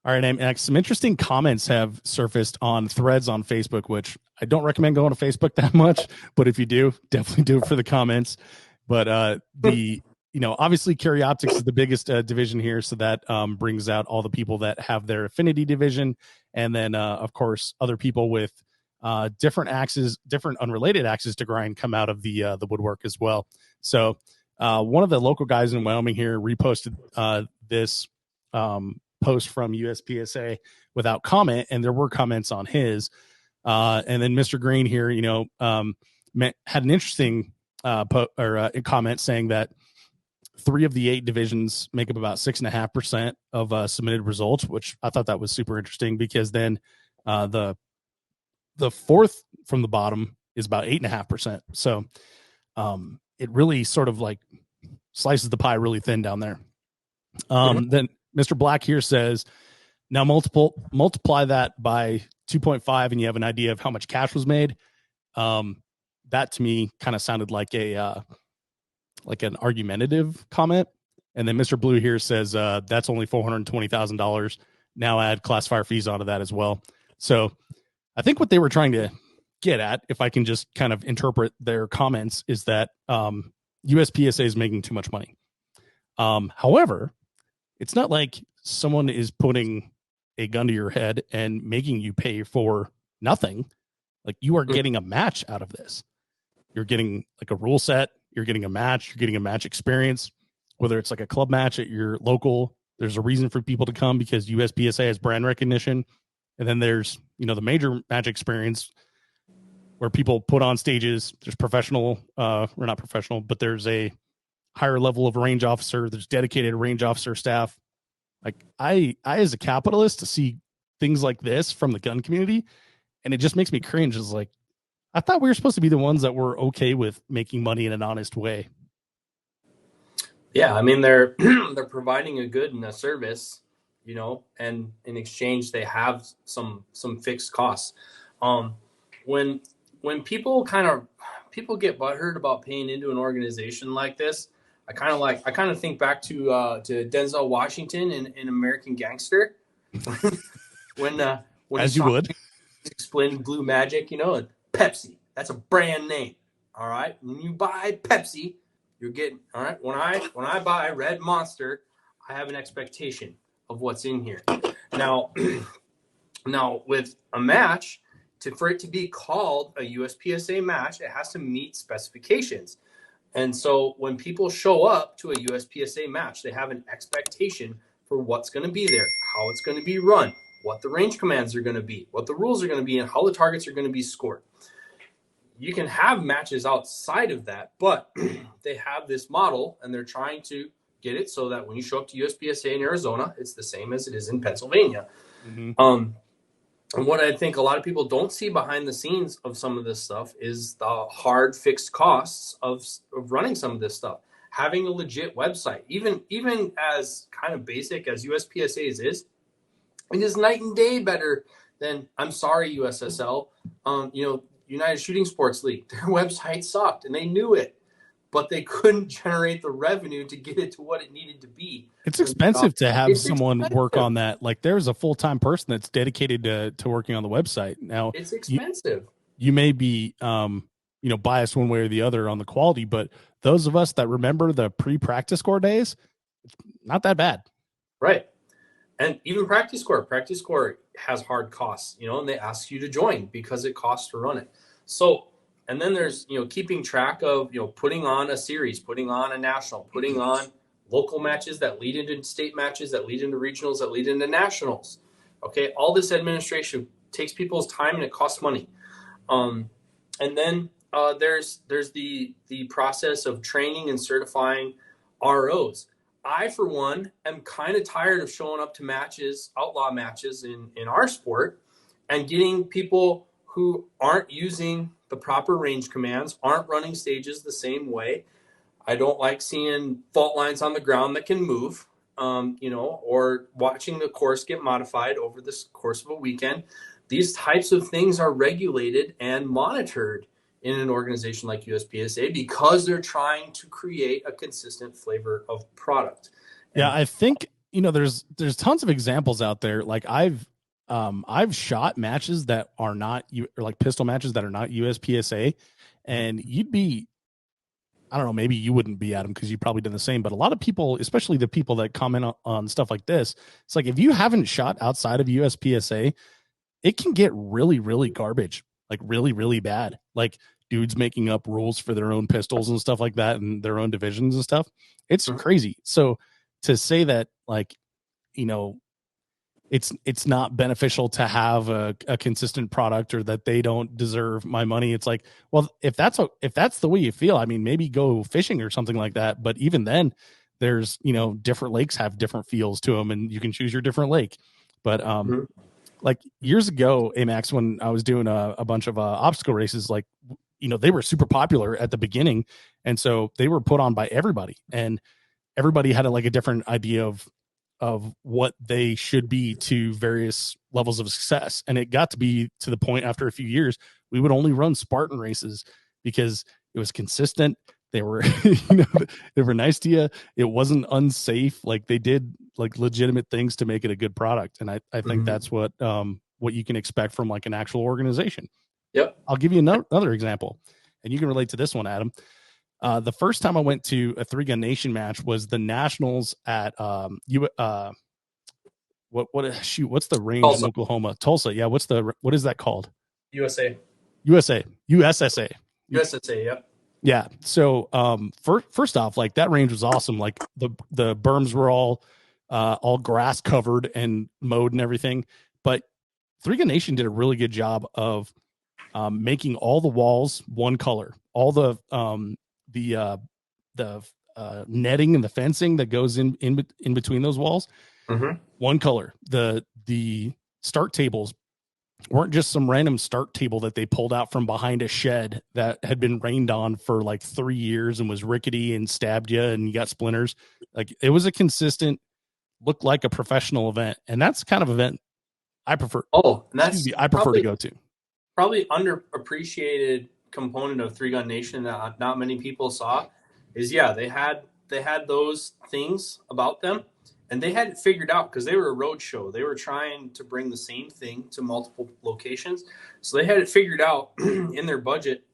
All right, and some interesting comments have surfaced on threads on Facebook, which I don't recommend going to Facebook that much, but if you do, definitely do it for the comments. But obviously Carry Optics is the biggest division here, so that brings out all the people that have their affinity division, and then of course other people with different axes, different unrelated axes to grind come out of the woodwork as well. So one of the local guys in Wyoming here reposted this post from USPSA without comment, and there were comments on his. And then Mr. Green here, had an interesting comment saying that 3 of the 8 divisions make up about 6.5% of submitted results, which I thought that was super interesting, because then the 4th from the bottom is about 8.5%. So it really sort of like slices the pie really thin down there. Then Mr. Black here says, now multiply that by 2.5 and you have an idea of how much cash was made. That to me kind of sounded like like an argumentative comment. And then Mr. Blue here says that's only $420,000. Now add classifier fees onto that as well. So I think what they were trying to get at, if I can just kind of interpret their comments, is that USPSA is making too much money. However, it's not like someone is putting a gun to your head and making you pay for nothing. Like, you are getting a match out of this. You're getting like a rule set. You're getting a match. You're getting a match experience, whether it's like a club match at your local. There's a reason for people to come because USPSA has brand recognition. And then there's, the major match experience where people put on stages. There's professional, or not professional, but there's a higher level of range officer. There's dedicated range officer staff. Like, I as a capitalist, to see things like this from the gun community, and it just makes me cringe. It's like, I thought we were supposed to be the ones that were okay with making money in an honest way. Yeah, I mean, they're they're providing a good and a service, and in exchange they have some fixed costs. When people people get butthurt about paying into an organization like this, I kind of think back to Denzel Washington in American Gangster when As he's you would. explaining blue magic, and Pepsi, that's a brand name. All right, when you buy Pepsi, you're getting, all right. When I buy Red Monster, I have an expectation of what's in here. Now, now with a match, for it to be called a USPSA match, it has to meet specifications. And so when people show up to a USPSA match, they have an expectation for what's going to be there, how it's going to be run, what the range commands are going to be, what the rules are going to be, and how the targets are going to be scored. You can have matches outside of that, but they have this model and they're trying to get it so that when you show up to USPSA in Arizona, it's the same as it is in Pennsylvania. Mm-hmm. And what I think a lot of people don't see behind the scenes of some of this stuff is the hard fixed costs of running some of this stuff. Having a legit website, even as kind of basic as USPSA's is, it is night and day better than, I'm sorry, USSL, United Shooting Sports League. Their website sucked and they knew it, but they couldn't generate the revenue to get it to what it needed to be. It's expensive to have someone work on that. Like, there's a full-time person that's dedicated to working on the website. Now, it's expensive. You may be, biased one way or the other on the quality, but those of us that remember the pre-practice score days, it's not that bad. Right. And even practice score has hard costs, and they ask you to join because it costs to run it. So, and then there's, keeping track of, putting on a series, putting on a national, putting on local matches that lead into state matches, that lead into regionals, that lead into nationals. Okay. All this administration takes people's time and it costs money. And then there's the process of training and certifying ROs. I, for one, am kind of tired of showing up to matches, outlaw matches in our sport, and getting people who aren't using the proper range commands, aren't running stages the same way. I don't like seeing fault lines on the ground that can move, or watching the course get modified over the course of a weekend. These types of things are regulated and monitored in an organization like USPSA because they're trying to create a consistent flavor of product. Yeah, I think there's tons of examples out there. Like I've shot matches that are not or like pistol matches that are not USPSA, and you'd be, I don't know, maybe you wouldn't be at them because you probably done the same, but a lot of people, especially the people that comment on stuff like this, it's like, if you haven't shot outside of USPSA, it can get really, really garbage, like really, really bad. Like dudes making up rules for their own pistols and stuff like that and their own divisions and stuff. It's crazy. So to say that, like, it's not beneficial to have a consistent product, or that they don't deserve my money, it's like, well, if that's the way you feel, I mean, maybe go fishing or something like that. But even then, there's, different lakes have different feels to them, and you can choose your different lake. But like years ago, Amax, when I was doing a bunch of obstacle races, like, they were super popular at the beginning, and so they were put on by everybody, and everybody had a different idea of what they should be to various levels of success. And it got to be to the point after a few years, we would only run Spartan races because it was consistent. They were, they were nice to you. It wasn't unsafe. Like, they did like legitimate things to make it a good product. And I think that's what you can expect from like an actual organization. Yep. I'll give you another example, and you can relate to this one, Adam. The first time I went to a 3 Gun Nation match was the Nationals at what's the range Tulsa. in Oklahoma? Tulsa. Yeah. What is that called? USSA. USSA. Yep. Yeah. So first off, like, that range was awesome. Like the berms were all grass covered and mowed and everything. But 3 Gun Nation did a really good job of making all the walls one color, all the netting and the fencing that goes in between those walls, one color. The start tables weren't just some random start table that they pulled out from behind a shed that had been rained on for like 3 years and was rickety and stabbed you and you got splinters. Like, it was a consistent, looked like a professional event, and that's the kind of event I prefer. I prefer to go to. Probably underappreciated component of 3 Gun Nation that not many people saw is, they had those things about them, and they had it figured out because they were a road show. They were trying to bring the same thing to multiple locations, so they had it figured out in their budget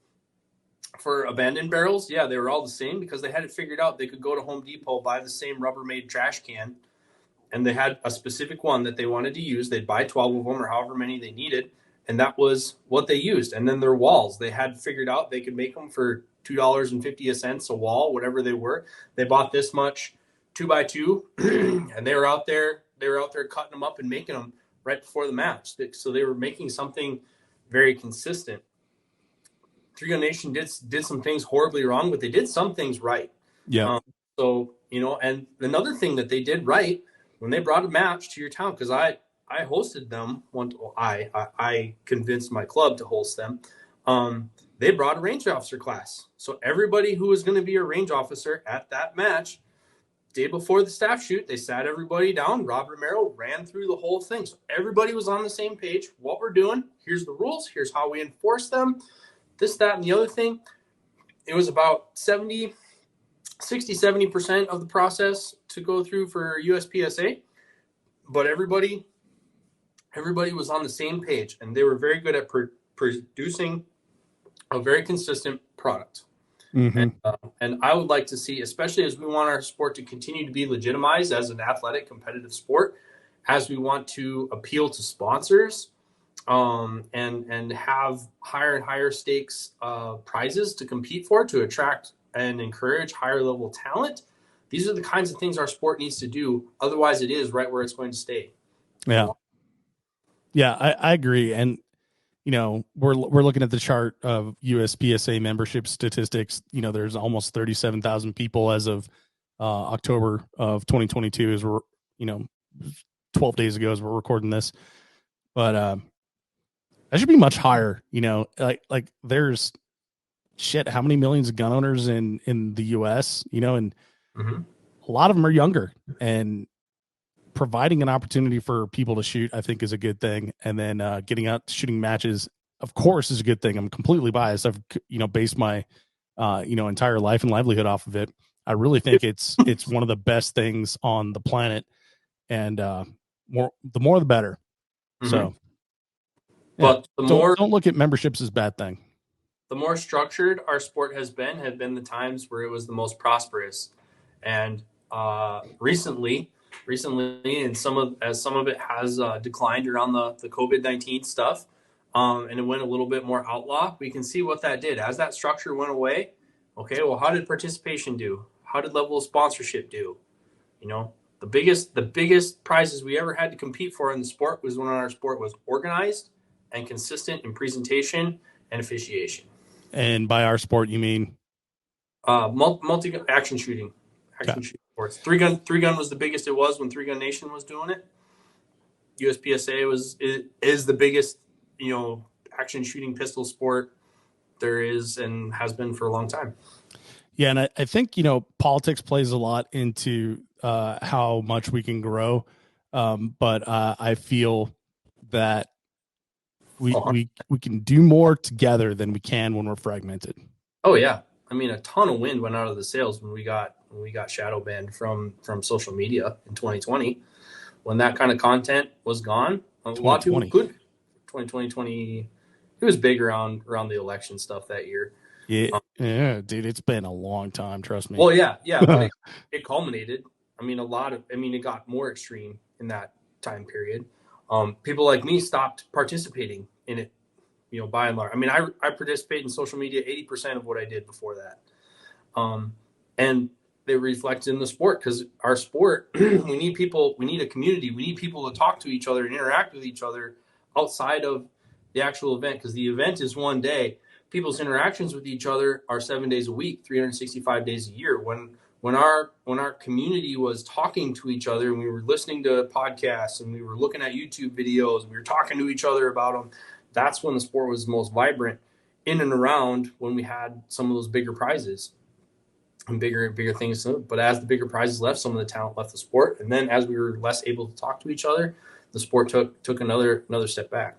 for abandoned barrels. Yeah, they were all the same because they had it figured out. They could go to Home Depot, buy the same Rubbermaid trash can, and they had a specific one that they wanted to use. They'd buy 12 of them or however many they needed, and that was what they used. And then their walls, they had figured out they could make them for $2.50 a wall, whatever they were. They bought this much 2x2, and they were out there cutting them up and making them right before the match. So they were making something very consistent. 3 Gun Nation did some things horribly wrong, but they did some things right. Yeah. And another thing that they did right, when they brought a match to your town, because I hosted them once. I convinced my club to host them. They brought a range officer class. So everybody who was going to be a range officer at that match, day before the staff shoot, they sat everybody down. Rob Romero ran through the whole thing. So everybody was on the same page. What we're doing, here's the rules, here's how we enforce them, this, that, and the other thing. It was about 70% of the process to go through for USPSA. But everybody was on the same page, and they were very good at producing a very consistent product. And I would like to see, especially as we want our sport to continue to be legitimized as an athletic competitive sport, as we want to appeal to sponsors, and have higher and higher stakes prizes to compete for, to attract and encourage higher level talent. These are the kinds of things our sport needs to do. Otherwise, it is right where it's going to stay. Yeah. Yeah, I agree. And, we're looking at the chart of USPSA membership statistics. There's almost 37,000 people as of October of 2022, as we're, 12 days ago as we're recording this. But that should be much higher. Like there's how many millions of gun owners in the US, and a lot of them are younger, and providing an opportunity for people to shoot, I think, is a good thing. And then getting out shooting matches, of course, is a good thing. I'm completely biased. I've based my entire life and livelihood off of it. I really think it's one of the best things on the planet. and the more the better. Mhm. So, yeah, But don't look at memberships as a bad thing. the more structured our sport has been, have been the times where it was the most prosperous. And recently, and some of it has declined around the COVID-19 stuff, and it went a little bit more outlaw. We can see what that did as that structure went away. Okay, well, how did participation do? How did level of sponsorship do? You know, the biggest prizes we ever had to compete for in the sport was when our sport was organized and consistent in presentation and officiation. And by our sport, you mean Multi action shooting, shooting sports. Three gun was the biggest it was when 3 Gun Nation was doing it. USPSA is the biggest, action shooting pistol sport there is and has been for a long time. Yeah, and I think politics plays a lot into how much we can grow, but I feel that we can do more together than we can when we're fragmented. Oh yeah, I mean a ton of wind went out of the sails when we got shadow banned from social media in 2020. When that kind of content was gone, a lot of people could. 2020, it was big around the election stuff that year. Yeah, dude, it's been a long time. Trust me. Well, yeah, but it culminated. I mean, it got more extreme in that time period. People like me stopped participating in it, by and large. I mean, I participate in social media 80% of what I did before that. And they reflect in the sport because our sport, we need people, we need a community, we need people to talk to each other and interact with each other outside of the actual event, because the event is one day. People's interactions with each other are 7 days a week, 365 days a year. When our community was talking to each other and we were listening to podcasts and we were looking at YouTube videos and we were talking to each other about them, that's when the sport was most vibrant in and around when we had some of those bigger prizes and bigger things. But as the bigger prizes left, some of the talent left the sport. And then as we were less able to talk to each other, the sport took another step back.